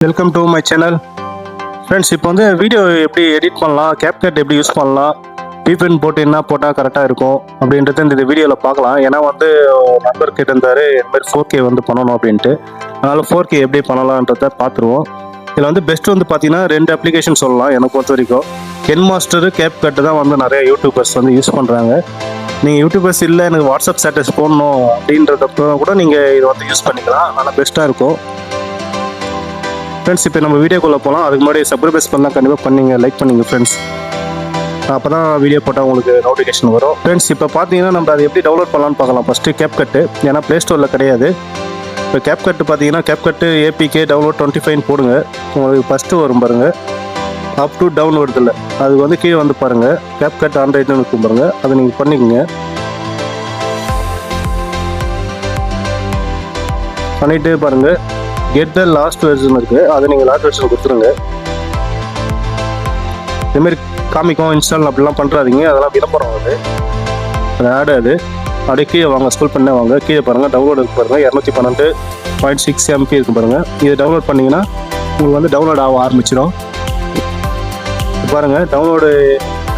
Welcome to my channel friends. இப்போ வந்து video எப்படி எடிட் பண்ணலாம், கேப்கட் எப்படி யூஸ் பண்ணலாம், VPN போட்டு என்ன போட்டால் கரெக்டாக இருக்கும் அப்படின்றது இந்த வீடியோவில் பார்க்கலாம். ஏன்னா வந்து நண்பர் கேட்டிருந்தாரு இந்த மாதிரி 4K வந்து பண்ணணும் அப்படின்ட்டு. அதனால் 4K எப்படி பண்ணலான்றத பார்த்துருவோம். இதில் வந்து பெஸ்ட் வந்து பார்த்தீங்கன்னா 2 அப்ளிகேஷன் சொல்லலாம் எனக்கு பொறுத்த வரைக்கும். KenMaster, கேப்கட் தான் வந்து நிறைய யூடியூபர்ஸ் வந்து யூஸ் பண்ணுறாங்க. நீங்கள் யூடியூபர்ஸ் இல்லை எனக்கு வாட்ஸ்அப் ஸ்டேட்டஸ் போடணும் அப்படின்றத கூட நீங்கள் இதை வந்து யூஸ் பண்ணிக்கலாம். நல்லா பெஸ்ட்டாக இருக்கும். ஃப்ரெண்ட்ஸ், இப்போ நம்ம வீடியோக்குள்ளே போகலாம். அதுக்கு முன்னாடி சப்ஸ்கிரைப் பண்ணலாம், கண்டிப்பாக பண்ணிங்க, லைக் பண்ணிங்க ஃப்ரெண்ட்ஸ். அப்போ தான் வீடியோ போட்டால் உங்களுக்கு நோட்டிஃபிகேஷன் வரும். ஃப்ரெண்ட்ஸ், இப்போ பார்த்தீங்கன்னா நம்ம அதை எப்படி டவுன்லோட் பண்ணலான்னு பார்க்கலாம். ஃபஸ்ட்டு கேப்கட்டு, ஏன்னா ப்ளே ஸ்டோரில் கிடையாது. இப்போ கேப்கட்டு பார்த்தீங்கன்னா கேப்கட்டு APK டவுன்லோட் 25 போடுங்க. உங்களுக்கு ஃபஸ்ட்டு வரும் பாருங்கள், அப் டு டவுன் வருதில்ல, அதுக்கு வந்து கீழே வந்து பாருங்கள் கேப்கட் ஆண்ட்ராய்டுன்னு இருக்கும் பாருங்கள், அதை நீங்கள் பண்ணிக்கோங்க. பண்ணிவிட்டு பாருங்கள் கெட் த லாஸ்ட் வெர்ஷன் இருக்குது, அதை நீங்கள் லாஸ்ட் வெர்ஷன் கொடுத்துருங்க. இதுமாரி காமிக்கும் இன்ஸ்டால் அப்படிலாம் பண்ணுறாதீங்க, அதெல்லாம் விளம்பரம் அது ஆடு. அது அப்படியே கீழே வாங்க, ஸ்கூல் பண்ண வாங்க, கீழே பாருங்கள் டவுன்லோட் இருக்கு பாருங்கள், 212.6 MB இருக்கு பாருங்கள். இதை டவுன்லோட் பண்ணிங்கன்னா உங்களுக்கு வந்து டவுன்லோட் ஆக ஆரம்பிச்சிடும். பாருங்கள் டவுன்லோடு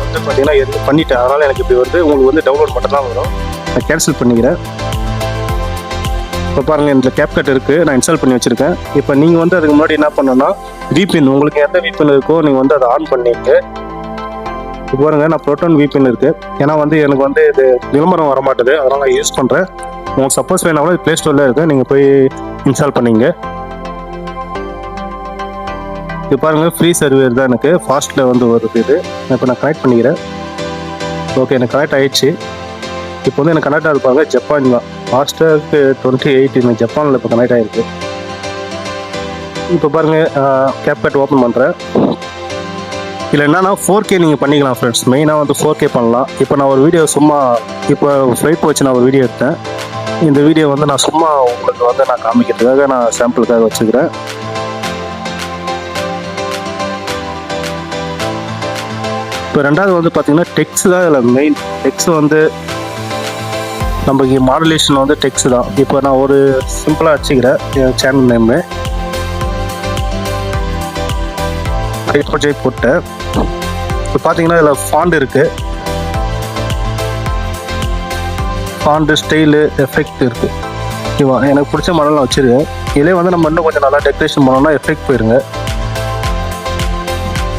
வந்து பார்த்தீங்கன்னா எதுவும் பண்ணிவிட்டேன், அதனால் எனக்கு இப்படி வருது. உங்களுக்கு வந்து டவுன்லோட் மட்டும் தான் வரும். நான் கேன்சல் பண்ணிக்கிறேன். இப்போ பாருங்கள் இந்த கேப்கட் இருக்குது, நான் இன்ஸ்டால் பண்ணி வச்சுருக்கேன். இப்போ நீங்கள் வந்து அதுக்கு முன்னாடி என்ன பண்ணணும்னா VPN, உங்களுக்கு எந்த VPN இருக்கோ நீங்கள் வந்து அதை ஆன் பண்ணிங்க. இப்போ பாருங்கள் நான் ப்ரோட்டான் VPN இருக்குது, ஏன்னா வந்து எனக்கு வந்து இது விளம்பரம் வர மாட்டுது, அதனால் நான் யூஸ் பண்ணுறேன். உங்களுக்கு சப்போஸ் வேணாலும் இது ப்ளே ஸ்டோரில் இருக்குது, நீங்கள் போய் இன்ஸ்டால் பண்ணிங்க. இது பாருங்கள் ஃப்ரீ சர்வர் தான், எனக்கு ஃபாஸ்ட்டில் வந்து வருது. இது இப்போ நான் கனெக்ட் பண்ணிக்கிறேன். ஓகே, எனக்கு கனெக்ட் ஆகிடுச்சு. இப்போ வந்து எனக்கு கனெக்ட் ஆகிருப்பாங்க ஜப்பான் தான், ஹாட்ஸ்டாருக்கு 2018 ஜப்பானில் இப்போ கனெக்ட் ஆகிருக்கு. இப்போ பாருங்கள் கேப்கட் ஓப்பன் பண்ணுறேன். இல்லை என்னன்னா 4K நீங்கள் பண்ணிக்கலாம் ஃப்ரெண்ட்ஸ். மெயினாக வந்து 4K பண்ணலாம். இப்போ நான் ஒரு வீடியோ சும்மா இப்போ ஃப்ளைட் வச்சு நான் ஒரு வீடியோ எடுத்தேன். இந்த வீடியோ வந்து நான் சும்மா உங்களுக்கு வந்து நான் காமிக்கிறதுக்காக நான் சாம்பிளுக்காக வச்சுக்கிறேன். இப்போ ரெண்டாவது வந்து பார்த்தீங்கன்னா டெக்ஸ்ட் தான் இதில் மெயின். டெக்ஸ்ட் வந்து நமக்கு மாடுலேஷன் வந்து டெக்ஸ்ட் தான். இப்போ நான் ஒரு சிம்பிளாக வச்சுக்கிறேன் என் சேனல் நேமு ப்ராஜெக்ட் போட்டேன். இப்போ பார்த்தீங்கன்னா இதில் ஃபாண்ட் இருக்குது, ஃபாண்டு, ஸ்டைலு, எஃபெக்ட் இருக்குது. ஓகேவா, எனக்கு பிடிச்ச மாடலாம் வச்சுருக்கேன். இதிலே வந்து நம்ம இன்னும் கொஞ்சம் நல்லா டெக்கரேஷன் பண்ணோம்னா எஃபெக்ட் போயிருங்க.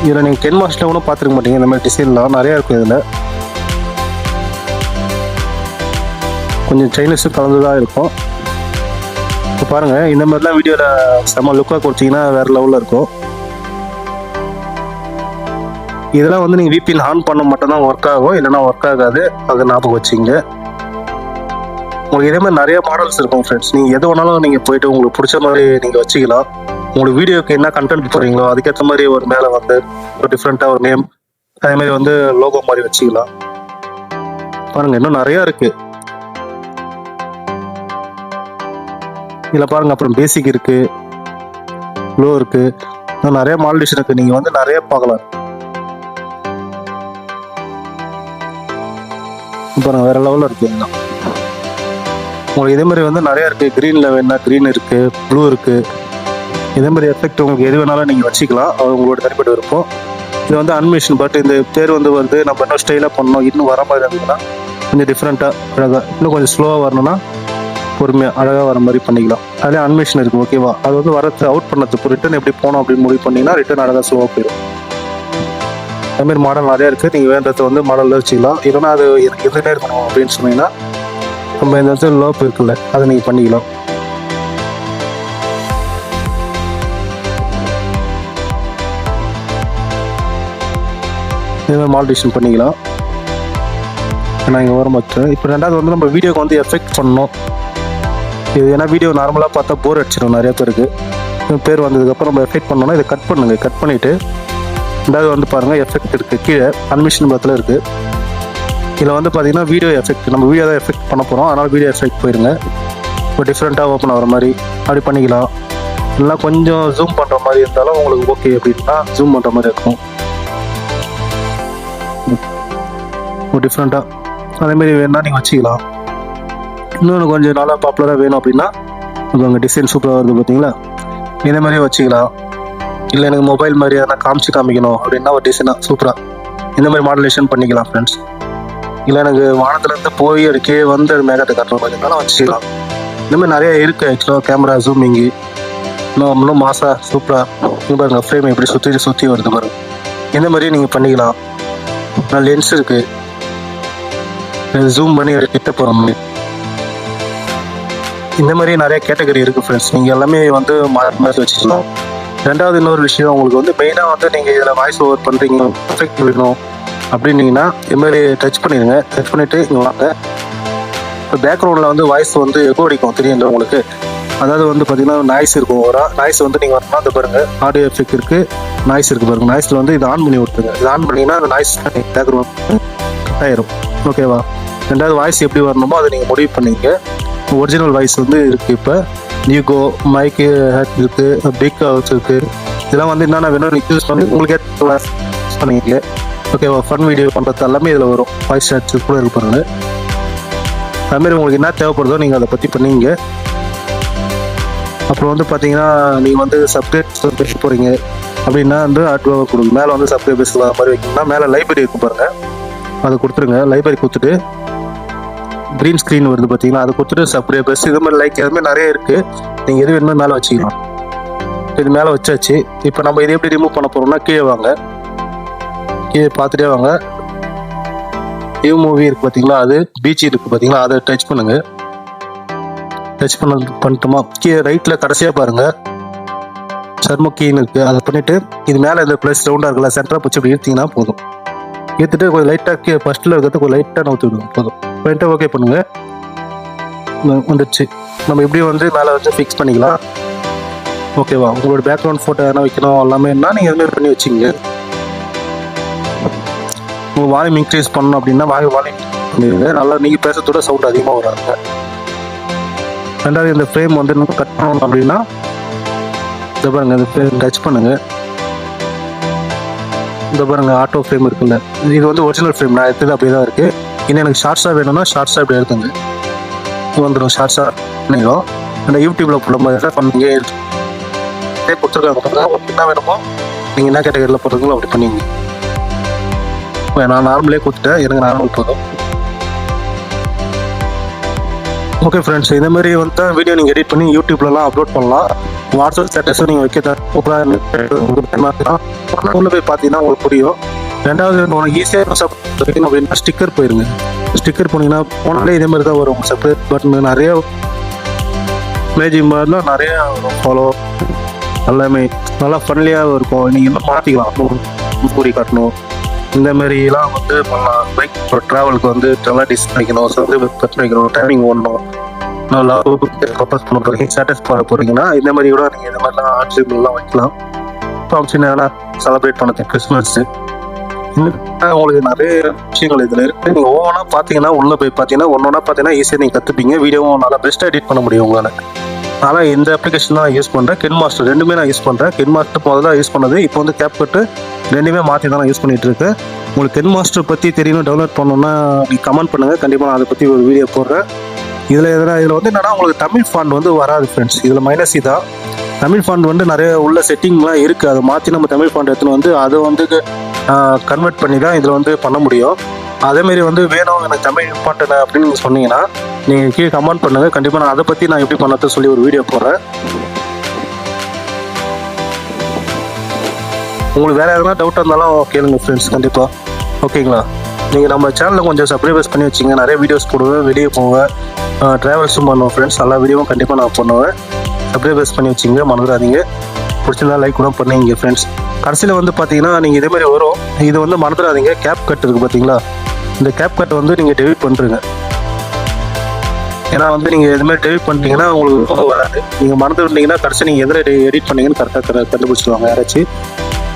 இதில் நீங்கள் KenMaster கூட பார்த்துருக்க மாட்டீங்க, இந்த மாதிரி டிசைன்லாம் நிறையா இருக்கும். இதில் கொஞ்சம் சைனீஸும் கலந்து தான் இருக்கும். இப்போ பாருங்கள் இந்த மாதிரிலாம் வீடியோவில் செம்ம லுக்காக கொடுத்தீங்கன்னா வேறு லெவலில் இருக்கும். இதெல்லாம் வந்து நீங்கள் VPN ஆன் பண்ண மட்டும்தான் ஒர்க் ஆகும், இல்லைனா ஒர்க் ஆகாது, அதை ஞாபகம் வச்சிங்க. உங்களுக்கு இதே மாதிரி நிறைய மாடல்ஸ் இருக்கும் ஃப்ரெண்ட்ஸ். நீங்கள் எது வேணாலும் நீங்கள் போய்ட்டு உங்களுக்கு பிடிச்ச மாதிரி நீங்கள் வச்சுக்கலாம். உங்களுக்கு வீடியோக்கு என்ன கண்டென்ட் போடுறீங்களோ அதுக்கேற்ற மாதிரி ஒரு மேலே வந்து ஒரு டிஃப்ரெண்ட்டாக ஒரு நேம், அதேமாதிரி வந்து லோகோ மாதிரி வச்சுக்கலாம். பாருங்கள் இன்னும் நிறையா இருக்குது இதில் பாருங்கள். அப்புறம் பேசிக் இருக்குது, லோ இருக்குது, இன்னும் நிறைய மாடலேஷன் இருக்குது. நீங்கள் வந்து நிறைய பார்க்கலாம். பாருங்கள் வேறு லெவலில் இருக்குது. எல்லாம் உங்களுக்கு இதே மாதிரி வந்து நிறையா இருக்குது. க்ரீனில் வேணா க்ரீன் இருக்குது, ப்ளூ இருக்குது. இதே மாதிரி எஃபெக்ட் உங்களுக்கு எது வேணாலும் நீங்கள் வச்சுக்கலாம், அது உங்களோட தனிப்பட்டு இருக்கும். இது வந்து அனிமேஷன், பட் இந்த பேர் வந்து வருது. நம்ம இன்னும் ஸ்டைலாக பண்ணணும், இன்னும் வர மாதிரி இருந்ததுன்னா கொஞ்சம் டிஃப்ரெண்ட்டாக அழகாக, இன்னும் கொஞ்சம் ஸ்லோவாக வரணும்னா பொறுமையாக அழகாக வர மாதிரி பண்ணிக்கலாம். அதிலே அனிமேஷன் இருக்குது. ஓகேவா, அது வந்து வரது அவுட் பண்ணதுக்கு ரிட்டன் எப்படி போகணும் அப்படின்னு முடிவு பண்ணிங்கன்னா ரிட்டன் அழகாக ஸ்லோவாக போயிடும். அதுமாரி மாடல் நிறையா இருக்குது. நீங்கள் வேண்டதை வந்து மாடலில் வச்சுக்கலாம். இல்லைனா அது எனக்கு எதுவுமே இருக்கணும் அப்படின்னு சொன்னீங்கன்னா நம்ம இந்த இடத்துல லோப் இருக்குல்ல, அதை நீங்கள் பண்ணிக்கலாம். இதுமாதிரி மாடலேஷன் பண்ணிக்கலாம். நான் இங்கே வர மாட்டேன். இப்போ ரெண்டாவது வந்து நம்ம வீடியோக்கு வந்து எஃபெக்ட் பண்ணணும். இது ஏன்னா வீடியோ நார்மலாக பார்த்தா போர் அடிச்சிடும் நிறைய பேருக்கு. பேர் வந்ததுக்கப்புறம் நம்ம எஃபெக்ட் பண்ணோன்னா இதை கட் பண்ணுங்க. கட் பண்ணிவிட்டு ரெண்டாவது வந்து பாருங்கள் எஃபெக்ட் இருக்குது, கீழே அனிமேஷன் பத்தில் இருக்குது. இதில் வந்து பார்த்தீங்கன்னா வீடியோ எஃபெக்ட், நம்ம வீடியோ தான் எஃபெக்ட் பண்ண போகிறோம், அதனால் வீடியோ எஃபெக்ட் போயிருங்க. இப்போ டிஃப்ரெண்ட்டாக ஓப்பன் ஆகிற மாதிரி அப்படி பண்ணிக்கலாம். இல்லைனா கொஞ்சம் ஜூம் பண்ணுற மாதிரி இருந்தாலும் உங்களுக்கு ஓகே அப்படின்னா ஜூம் பண்ணுற மாதிரி இருக்கும். டிஃப்ரெண்ட்டாக அதேமாரி வேணுன்னா நீங்கள் வச்சுக்கலாம். இன்னொன்று கொஞ்சம் நல்லா பாப்புலராக வேணும் அப்படின்னா இப்போ உங்கள் டிசைன் சூப்பராக வருது பார்த்தீங்களா, இதே மாதிரியே வச்சுக்கலாம். இல்லை எனக்கு மொபைல் மாதிரி எதனா காமிக்கணும் அப்படின்னா ஒரு டிசைனாக சூப்பராக இந்த மாதிரி மாடுலேஷன் பண்ணிக்கலாம் ஃப்ரெண்ட்ஸ். இல்லை எனக்கு வானத்துலேருந்து போய் அதுக்கே வந்து அது மேகத்தை கட்டுற மாதிரி இருந்தாலும் வச்சுக்கலாம். இந்த மாதிரி நிறைய இருக்குது ஆக்சுவலாக. கேமரா ஜூமிங்கு இன்னும் மாசாக சூப்பராக பாருங்கள். ஃப்ரேம் எப்படி சுற்றி வருது பாருங்கள். இந்த மாதிரி நீங்கள் பண்ணிக்கலாம். லென்ஸ் இருக்குது, ஜூம் பண்ணி கிட்ட போகிற மாதிரி. இந்த மாதிரி நிறைய கேட்டகரி இருக்குது ஃப்ரெண்ட்ஸ். நீங்கள் எல்லாமே வந்து மாற்றி வச்சுக்கலாம். ரெண்டாவது இன்னொரு விஷயம், உங்களுக்கு வந்து மெயினாக வந்து நீங்கள் இதில் வாய்ஸ் ஓவர் பண்ணுறீங்க, எஃபெக்ட் வேணும் அப்படின்னீங்கன்னா இது மாதிரி டச் பண்ணிடுங்க. டச் பண்ணிவிட்டு இங்கே வாங்க. இப்போ பேக்ரவுண்டில் வந்து வாய்ஸ் வந்து எக்கோ அடிக்கும், தெரியுங்களா உங்களுக்கு? அதாவது வந்து பார்த்தீங்கன்னா நாய்ஸ் இருக்கும். ஒரு நாய்ஸ் வந்து நீங்கள் வரணும்னா அந்த பாருங்கள், ஆடியோ எஃபெக்ட் இருக்குது, நாய்ஸ் இருக்குது பாருங்கள். நாய்ஸில் வந்து இது ஆன் பண்ணி விட்டுருங்க. இது ஆன் பண்ணிங்கன்னா அந்த நாய்ஸ் பேக்ரவுண்ட் கட் ஆயிரும். ஓகேவா? ரெண்டாவது வாய்ஸ் எப்படி வரணுமோ அதை நீங்கள் முடிவு பண்ணிங்க. ஒரிஜினல் வாய்ஸ் வந்து இருக்குது. இப்போ நியூகோ மைக்கு ஹேட் இருக்குது, பிக் ஹவுஸ் இருக்குது. இதெல்லாம் வந்து என்னென்ன வேணும் நீங்கள் யூஸ் பண்ணி உங்களுக்கு யூஸ் பண்ணிங்க. ஓகேவா? ஃபன் வீடியோ பண்ணுறது எல்லாமே இதில் வரும். வாய்ஸ் ஹேட்ஸ் கூட இருப்பாங்க. அதுமாரி உங்களுக்கு என்ன தேவைப்படுதோ நீங்கள் அதை பற்றி பண்ணிங்க. அப்புறம் வந்து பார்த்தீங்கன்னா நீங்கள் வந்து சப்ஸ்கிரைப் பேச போகிறீங்க அப்படின்னா வந்து ஆட்டோவாக கொடுங்க. மேலே வந்து சப்ஸ்கிரைபர்ஸ் மாதிரி வைக்கணும்னா மேலே லைப்ரரி இருக்கும் பாருங்கள், அதை கொடுத்துருங்க. லைப்ரரி கொடுத்துட்டு க்ரீன் ஸ்க்ரீன் வருது பார்த்தீங்கன்னா, அதை கொடுத்துட்டு சப்ஸ்கிரைபர்ஸ் இது மாதிரி லைக் எதுவுமே நிறைய இருக்குது. நீங்கள் எது வேணுமோ மேலே வச்சுக்கலாம். இது மேலே வச்சாச்சு. இப்போ நம்ம இதை எப்படி ரிமூவ் பண்ண போகிறோம்னா கீழே வாங்க. கீழே பார்த்துட்டே வாங்க. நியூ மூவி இருக்குது பார்த்தீங்களா, அது பீச் இருக்குது பார்த்தீங்களா, அதை டச் பண்ணுங்கள். டச் பண்ணிட்டோமா, கீழே ரைட்டில் கடைசியாக பாருங்கள் சர்மக்கீன்னு இருக்குது, அதை பண்ணிவிட்டு இது மேலே இந்த ப்ளஸ் ரவுண்டாக இருக்குல்ல, சென்டராக பிடிச்சி அப்படி ஈர்த்திங்கன்னா போதும். ஈர்த்துட்டு கொஞ்சம் லைட்டாக ஃபஸ்ட்டில் இருக்கிறது கொஞ்சம் லைட்டாக நவுத்தி விடுங்க போதும். பண்ணிட்டு ஓகே பண்ணுங்கள். வந்துடுச்சு. நம்ம இப்படி வந்து மேலே வச்சு ஃபிக்ஸ் பண்ணிக்கலாம். ஓகேவா? உங்களோட பேக்ரவுண்ட் ஃபோட்டோ எதனா வைக்கணும் எல்லாமே என்ன நீங்கள் எதுவுமே பண்ணி வச்சுங்க. உங்கள் வால்யூம் இன்க்ரீஸ் பண்ணணும் அப்படின்னா வால்யூம் நல்லா நீங்கள் பேசுறதோட சவுண்ட் அதிகமாக வராங்க. ரெண்டாவது இந்த ஃப்ரேம் வந்து கட் பண்ணணும் அப்படின்னா இந்த பாருங்கள், இந்த ஃப்ரேம் டச் பண்ணுங்கள். இந்த பாருங்கள் ஆட்டோ ஃப்ரேம் இருக்குல்ல, இது வந்து ஒரிஜினல் ஃப்ரேம். நான் எடுத்தது அப்படியே தான் இருக்குது. இன்னும் எனக்கு ஷார்ட்ஸாக வேணும்னா ஷார்ட்ஸாக இப்படி எடுத்துங்க, வந்துடும். ஷார்ட்ஸாக பண்ணிடும். அந்த யூடியூப்பில் போட மாதிரி பண்ணுங்க. கொடுத்துருக்காங்க, என்ன வேணுமோ நீங்கள் என்ன கேட்டகரியில் போடுறீங்களோ அப்படி பண்ணிங்க. நான் நார்மலே கொடுத்துட்டேன், எனக்கு நார்மல் போதும். ஓகே ஃப்ரெண்ட்ஸ், இந்த மாதிரி வந்து வீடியோ நீங்கள் எடிட் பண்ணி யூடியூப்லலாம் அப்லோட் பண்ணலாம். வாட்ஸ்அப் ஸ்டேட்டஸும் நீங்கள் வைக்க உள்ள போய் பார்த்தீங்கன்னா உங்களுக்கு புரியும். ரெண்டாவது உங்களுக்கு ஈஸியாக சப்ஸ்கிரைப் அப்படின்னா ஸ்டிக்கர் போயிருங்க. ஸ்டிக்கர் போனீங்கன்னா போனாலே இதே மாதிரி தான் வரும். சப்ஸ்கிரைப் பட்டன் நிறைய மேஜிக் மாதிரிலாம் நிறைய ஃபாலோ எல்லாமே நல்லா ஃபன்லியாக இருக்கும். நீங்கள் மாற்றிக்கலாம், பூரி காட்டணும் இந்த மாதிரிலாம் வந்து பண்ணலாம். பைக் ட்ராவலுக்கு வந்து நல்லா டிஸ்ட் வைக்கணும், சப்ஸ்கிரைப் வைக்கணும், டைமிங் ஓடணும், நல்லா பர்பஸ் பண்ண போகிறீங்க, ஸ்டேட்டஸ் பண்ண போகிறீங்கன்னா இந்த மாதிரி கூட நீங்கள் இந்த மாதிரிலாம் ஆட்சிலாம் வைக்கலாம். ஃபங்க்ஷன் எதனா செலிப்ரேட் பண்ணது கிறிஸ்மஸ்ஸு உங்களுக்கு நிறைய விஷயங்கள் இதில் இருக்குது. நீங்கள் ஒவ்வொன்றா பார்த்தீங்கன்னா உள்ளே போய் பார்த்தீங்கன்னா ஒன்றா பார்த்தீங்கன்னா ஈஸியாக நீங்கள் கற்றுப்பீங்க. வீடியோவும் நல்லா பெஸ்ட்டாக எடிட் பண்ண முடியும் உங்களால். ஆனால் இந்த அப்ளிகேஷன் தான் யூஸ் பண்ணுறேன். கின் மாஸ்டர் ரெண்டுமே நான் யூஸ் பண்ணுறேன். கின் மாஸ்டர் முதல்ல யூஸ் பண்ணது, இப்போ வந்து கேப்கட்டு ரெண்டுமே மாற்றி தான் நான் யூஸ் பண்ணிகிட்டு இருக்கேன். உங்களுக்கு கின் மாஸ்டர் பற்றி தெரியணும், டவுன்லோட் பண்ணணுன்னா நீங்கள் கமெண்ட் பண்ணுங்கள். கண்டிப்பாக நான் அதை பற்றி ஒரு வீடியோ போடுறேன். இதில் வந்து என்னென்னா உங்களுக்கு தமிழ் ஃபாண்ட் வந்து வராது ஃப்ரெண்ட்ஸ். இதில் மைனஸ் தான். தமிழ் ஃபாண்ட் வந்து நிறைய உள்ள செட்டிங்லாம் இருக்குது. அதை மாற்றி நம்ம தமிழ் ஃபாண்ட் எடுத்துன்னு வந்து அதை வந்து கன்வெர்ட் பண்ணி தான் இதில் வந்து பண்ண முடியும். அதேமாரி வந்து வேணும் எனக்கு தமிழ் இம்பார்ட்டன் அப்படின்னு நீங்கள் சொன்னீங்கன்னா நீங்கள் கீழே கமெண்ட் பண்ணுங்கள். கண்டிப்பாக நான் அதை பற்றி நான் எப்படி பண்ணறது சொல்லி ஒரு வீடியோ போடுறேன். உங்களுக்கு வேறு எதனா டவுட்டாக இருந்தாலும் கேளுங்க ஃப்ரெண்ட்ஸ், கண்டிப்பாக. ஓகேங்களா? நீங்கள் நம்ம சேனலில் கொஞ்சம் சப்ஸ்கிரைபர்ஸ் பண்ணி வச்சிங்க. நிறைய வீடியோஸ் போடுவேன், வெளியே போவேன், ட்ராவல்ஸும் பண்ணுவேன் ஃப்ரெண்ட்ஸ். எல்லா வீடியோவும் கண்டிப்பாக நான் பண்ணுவேன். சப்ஸ்கிரைபர்ஸ் பண்ணி வச்சிங்க, மறந்துடாதீங்க. பிடிச்சிருந்தா லைக் கூட பண்ணிங்க ஃப்ரெண்ட்ஸ். கடைசியில் வந்து பார்த்தீங்கன்னா நீங்கள் இதே மாதிரி வரும். இது வந்து மறந்துடாதீங்க, கேப் கட் இருக்குது பார்த்தீங்களா? இந்த கேப் கட் வந்து நீங்கள் டெலிட் பண்ணுறீங்க. ஏன்னா வந்து நீங்கள் இதுமாதிரி டெலிட் பண்ணிட்டீங்கன்னா உங்களுக்கு வராது. நீங்கள் மறந்துருந்தீங்கன்னா கடைசி நீங்கள் எதில் எடிட் பண்ணீங்கன்னு கரெக்டாக கண்டுபிடிச்சிடுவாங்க யாராச்சும்.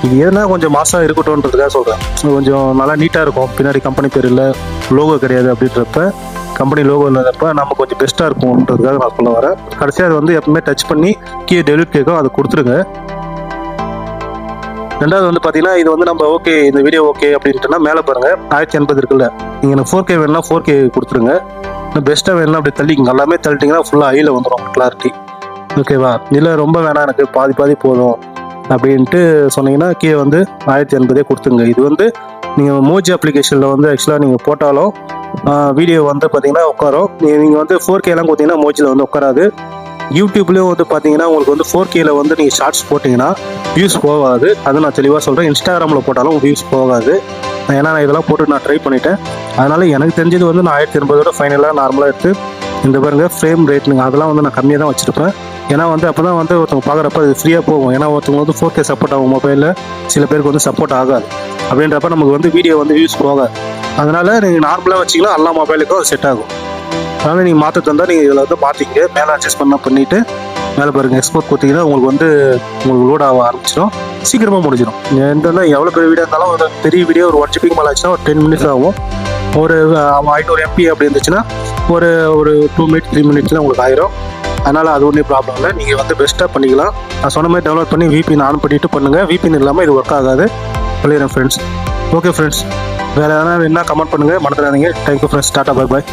இது எதுனா கொஞ்சம் மாதம் இருக்கட்டும்ன்றதுக்காக சொல்கிறேன். கொஞ்சம் நல்லா நீட்டாக இருக்கும். பின்னாடி கம்பெனி பேர் இல்லை, லோகோ கிடையாது அப்படின்றப்ப, கம்பெனி லோகோ இல்லாதப்ப நம்ம கொஞ்சம் பெஸ்ட்டாக இருக்கும்ன்றதுக்காக நான் சொல்ல வரேன். கடைசியாக அது வந்து எப்பவுமே டச் பண்ணி கீழே டெலிட் கேட்கும், அதை கொடுத்துருங்க. ரெண்டாவது வந்து பார்த்தீங்கன்னா இது வந்து நம்ம ஓகே இந்த வீடியோ ஓகே அப்படின்ட்டுனா மேலே பாருங்கள் 1080 இருக்குல்ல, நீங்கள் எனக்கு 4K வேணும்னா 4K கொடுத்துருங்க. பெஸ்ட்டாக வேணும்னா அப்படி தள்ளிங்க. எல்லாமே தள்ளிட்டிங்கன்னா ஃபுல்லாக ஐயில் வந்துடும் கிளாரிட்டி. ஓகேவா? இல்லை ரொம்ப வேணாம், எனக்கு பாதி போதும் அப்படின்ட்டு சொன்னீங்கன்னா கீழே வந்து 1080 கொடுத்துங்க. இது வந்து நீங்கள் மோஜி அப்ளிகேஷனில் வந்து ஆக்சுவலாக நீங்கள் போட்டாலும் வீடியோ வந்து பார்த்தீங்கன்னா உட்காரும். நீங்கள் வந்து 4Kலாம் பார்த்தீங்கன்னா மோஜியில் வந்து உட்காராது. யூடியூப்லேயும் வந்து பார்த்தீங்கன்னா உங்களுக்கு வந்து 4Kல வந்து நீங்கள் ஷார்ட்ஸ் போட்டிங்கன்னா வியூஸ் போகாது. அது நான் தெளிவாக சொல்கிறேன். இன்ஸ்டாகிராமில் போட்டாலும் வியூஸ் போகாது. ஏன்னா நான் இதெல்லாம் போட்டு நான் ட்ரை பண்ணிட்டேன். அதனால் எனக்கு தெரிஞ்சது வந்து நான் 1080 ஃபைனலாக நார்மலாக எடுத்து இந்த பாருங்க ஃப்ரேம் ரேட்டுங்க அதெல்லாம் வந்து நான் கம்மியாக தான் வச்சுருப்பேன். ஏன்னா வந்து அப்போ தான் வந்து ஒருத்தவங்க பார்க்குறப்ப அது ஃப்ரீயாக போகும். ஏன்னா ஒருத்தவங்க வந்து 4K சப்போர்ட் ஆகும் மொபைலில், சில பேருக்கு வந்து சப்போர்ட் ஆகாது. அப்படின்றப்ப நமக்கு வந்து வீடியோ வந்து வியூஸ் போகாது. அதனால் நீங்கள் நார்மலாக வச்சிங்கன்னா எல்லா மொபைலுக்கும் அது செட் ஆகும். அதனால் நீங்கள் மாற்ற தந்தால் நீங்கள் இதில் வந்து மாற்றிங்க. மேலே அட்ஜஸ்ட் பண்ணிவிட்டு மேலே பாருங்கள் எக்ஸ்போர்ட் கொடுத்தீங்கன்னா உங்களுக்கு லோட் ஆக ஆரம்பிச்சிடும். சீக்கிரமாக முடிஞ்சிடும். எந்த எவ்வளோ பெரிய வீடியோ இருந்தாலும் ஒரு பெரிய வீடியோ ஒரு 1 GB மேலே ஆச்சுன்னா ஒரு 10 மினிட்ஸ் ஆகும். ஒரு 500 MB அப்படி இருந்துச்சுன்னா ஒரு 2 மினிட்ஸ் 3 மினிட்ஸில் உங்களுக்கு ஆயிரும். அதனால் அது ஒன்றும் ப்ராப்ளம் இல்லை. நீங்கள் வந்து பெஸ்ட்டாக பண்ணிக்கலாம். நான் சொன்ன மாதிரி டவுன்லோட் பண்ணி VPN ஆன் பண்ணிவிட்டு பண்ணுங்கள். VPN இல்லாமல் இது ஒர்க் ஆகாது. சொல்லிடுறேன் ஃப்ரெண்ட்ஸ். ஓகே ஃப்ரெண்ட்ஸ், வேறு எதனா கமெண்ட் பண்ணுங்கள், மறந்துடாதீங்க. Thank you friends. Tata, bye bye.